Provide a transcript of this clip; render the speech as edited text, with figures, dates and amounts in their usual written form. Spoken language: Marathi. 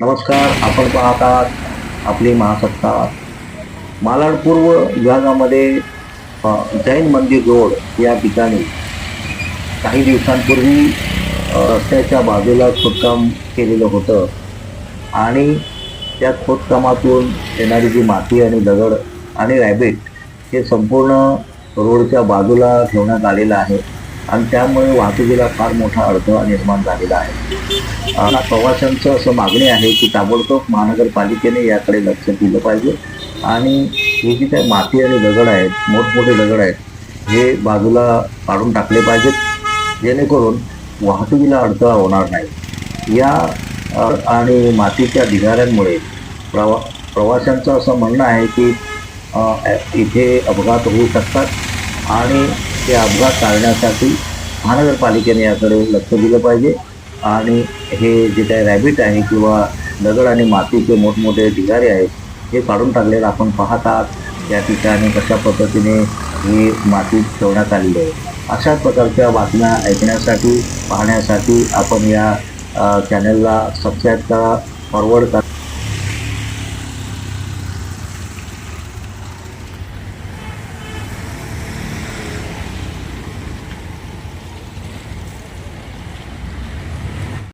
नमस्कार. आपण पाहत आहात आपली महासत्ता. मालाड पूर्व विभागामध्ये जैन मंदिर रोड या ठिकाणी काही दिवसांपूर्वी रस्त्याच्या बाजूला खोदकाम केलेलं होतं आणि त्या खोदकामातून येणारी जी माती आणि दगड आणि रॅबिट हे संपूर्ण रोडच्या बाजूला ठेवण्यात आलेलं आहे आणि त्यामुळे वाहतुकीला फार मोठा अडथळा निर्माण झालेला आहे. प्रवाशांचं असं मागणी आहे की ताबडतोब महानगरपालिकेने याकडे लक्ष दिलं पाहिजे आणि हे जी काही माती आणि दगड आहेत, मोठमोठे दगड आहेत, हे बाजूला काढून टाकले पाहिजेत जेणेकरून वाहतुकीला अडथळा होणार नाही. या आणि मातीच्या ढिगाऱ्यांमुळे प्रवाशांचं असं म्हणणं आहे की इथे अपघात होऊ शकतात आणि ते अपघात टाळण्यासाठी महानगरपालिकेने याकडे लक्ष दिलं पाहिजे आणि हे जे काही रॅबिट आहे किंवा दगड आणि मातीचे मोठमोठे ढिगारे आहेत हे काढून टाकलेलं आपण पाहत आहात. या ठिकाणी कशा पद्धतीने ही माती ठेवण्यात आलेली आहे. अशाच प्रकारच्या बातम्या ऐकण्यासाठी पाहण्यासाठी आपण या चॅनलला सबस्क्राईब करा, फॉरवर्ड करा.